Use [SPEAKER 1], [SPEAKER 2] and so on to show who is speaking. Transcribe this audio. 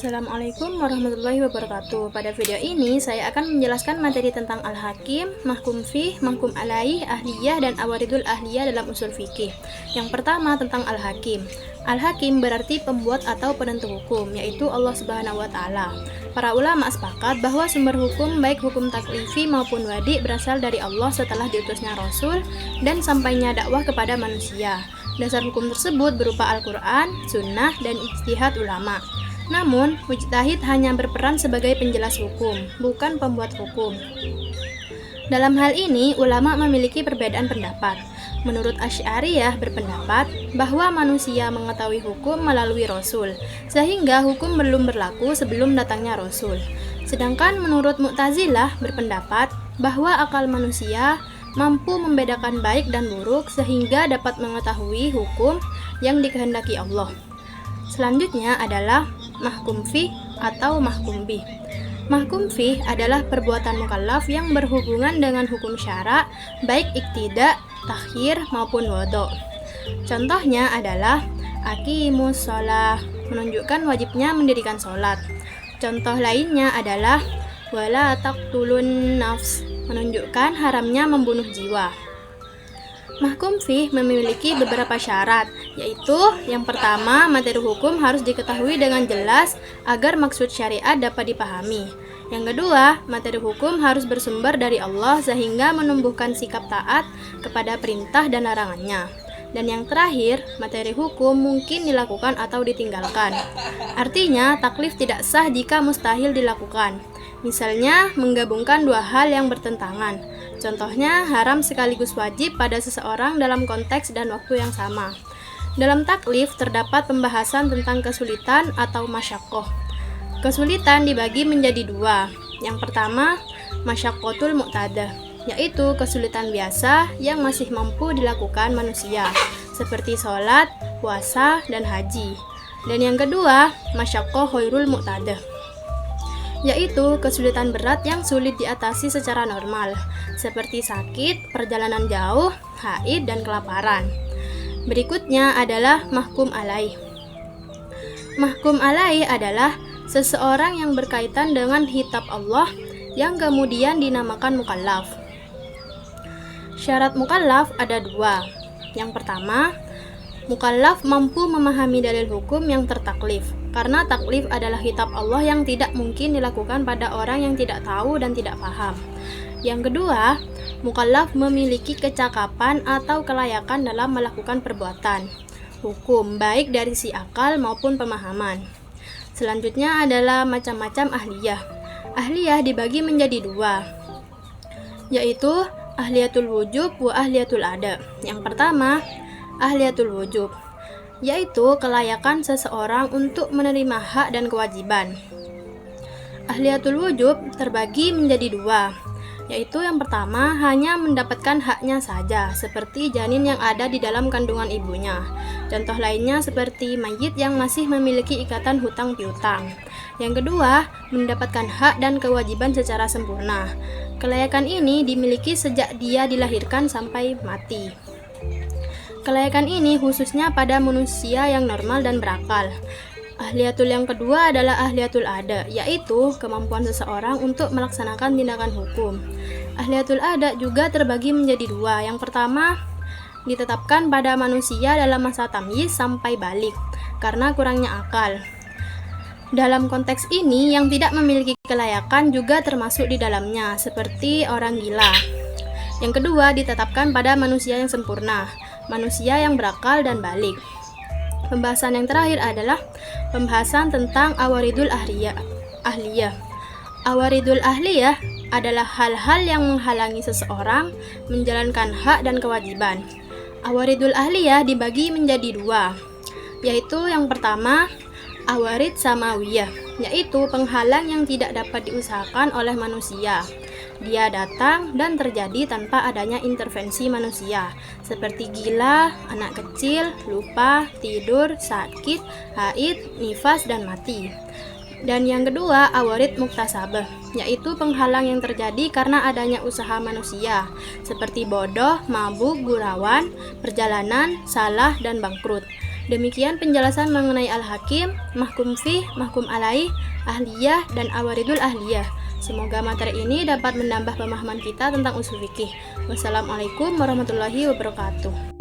[SPEAKER 1] Assalamualaikum warahmatullahi wabarakatuh. Pada video ini saya akan menjelaskan materi tentang Al-Hakim, Mahkum Fih, Mahkum Alaih, Ahliyah, dan Awaridul Ahliyah dalam usul fikih. Yang pertama tentang Al-Hakim. Al-Hakim berarti pembuat atau penentu hukum, yaitu Allah Subhanahu wa Ta'ala. Para ulama sepakat bahwa sumber hukum baik hukum taklifi maupun wadi berasal dari Allah setelah diutusnya Rasul dan sampainya dakwah kepada manusia. Dasar hukum tersebut berupa Al-Quran, Sunnah, dan ijtihad ulama. Namun, mujtahid hanya berperan sebagai penjelas hukum, bukan pembuat hukum. Dalam hal ini, ulama memiliki perbedaan pendapat. Menurut Asy'ariyah berpendapat bahwa manusia mengetahui hukum melalui Rasul, sehingga hukum belum berlaku sebelum datangnya Rasul. Sedangkan menurut Mu'tazilah berpendapat bahwa akal manusia mampu membedakan baik dan buruk sehingga dapat mengetahui hukum yang dikehendaki Allah. Selanjutnya adalah mahkum fih atau mahkum bih. Mahkum fih adalah perbuatan mukallaf yang berhubungan dengan hukum syara, baik iktida, takhir maupun wudhu. Contohnya adalah aqimus shalah, menunjukkan wajibnya mendirikan sholat. Contoh lainnya adalah wala taqtulun nafs, menunjukkan haramnya membunuh jiwa. Mahkum fih memiliki beberapa syarat, yaitu yang pertama, materi hukum harus diketahui dengan jelas agar maksud syariat dapat dipahami. Yang kedua, materi hukum harus bersumber dari Allah sehingga menumbuhkan sikap taat kepada perintah dan larangannya. Dan yang terakhir, materi hukum mungkin dilakukan atau ditinggalkan. Artinya, taklif tidak sah jika mustahil dilakukan. Misalnya, menggabungkan dua hal yang bertentangan. Contohnya, haram sekaligus wajib pada seseorang dalam konteks dan waktu yang sama. Dalam taklif terdapat pembahasan tentang kesulitan atau masyaqqah. Kesulitan dibagi menjadi dua. Yang pertama, masyaqqatul mu'tadah, yaitu kesulitan biasa yang masih mampu dilakukan manusia, seperti sholat, puasa, dan haji. Dan yang kedua, masyaqqah ghairul mu'tadah, yaitu kesulitan berat yang sulit diatasi secara normal, seperti sakit, perjalanan jauh, haid, dan kelaparan. Berikutnya adalah mahkum alaih. Mahkum alaih adalah seseorang yang berkaitan dengan kitab Allah yang kemudian dinamakan mukallaf. Syarat mukallaf ada dua. Yang pertama, mukallaf mampu memahami dalil hukum yang tertaklif, karena taklif adalah kitab Allah yang tidak mungkin dilakukan pada orang yang tidak tahu dan tidak paham. Yang kedua, mukallaf memiliki kecakapan atau kelayakan dalam melakukan perbuatan hukum, baik dari sisi akal maupun pemahaman. Selanjutnya adalah macam-macam ahliyah. Ahliyah dibagi menjadi dua, yaitu ahliyatul wujub wa ahliyatul ada. Yang pertama, ahliyatul wujub, yaitu kelayakan seseorang untuk menerima hak dan kewajiban. Ahliyatul wujub terbagi menjadi dua, yaitu yang pertama hanya mendapatkan haknya saja, seperti janin yang ada di dalam kandungan ibunya. Contoh lainnya seperti mayit yang masih memiliki ikatan hutang piutang. Yang kedua, mendapatkan hak dan kewajiban secara sempurna. Kelayakan ini dimiliki sejak dia dilahirkan sampai mati. Kelayakan ini khususnya pada manusia yang normal dan berakal. Ahliyatul yang kedua adalah ahliyatul ada, yaitu kemampuan seseorang untuk melaksanakan tindakan hukum. Ahliyatul ada juga terbagi menjadi dua. Yang pertama, ditetapkan pada manusia dalam masa tamyiz sampai balik karena kurangnya akal. Dalam konteks ini, yang tidak memiliki kelayakan juga termasuk di dalamnya, seperti orang gila. Yang kedua, ditetapkan pada manusia yang sempurna, manusia yang berakal dan balik. Pembahasan yang terakhir adalah pembahasan tentang awaridul ahliyah. Awaridul ahliyah adalah hal-hal yang menghalangi seseorang menjalankan hak dan kewajiban. Awaridul ahliyah dibagi menjadi dua, yaitu yang pertama, awarid samawiyah, yaitu penghalang yang tidak dapat diusahakan oleh manusia. Dia datang dan terjadi tanpa adanya intervensi manusia, seperti gila, anak kecil, lupa, tidur, sakit, haid, nifas, dan mati. Dan yang kedua, awarid muktasabah, yaitu penghalang yang terjadi karena adanya usaha manusia, seperti bodoh, mabuk, gurauan, perjalanan, salah, dan bangkrut. Demikian penjelasan mengenai al-hakim, mahkum fih, mahkum alaih, ahliyah, dan awaridul ahliyah. Semoga materi ini dapat menambah pemahaman kita tentang usul fikih. Wassalamualaikum warahmatullahi wabarakatuh.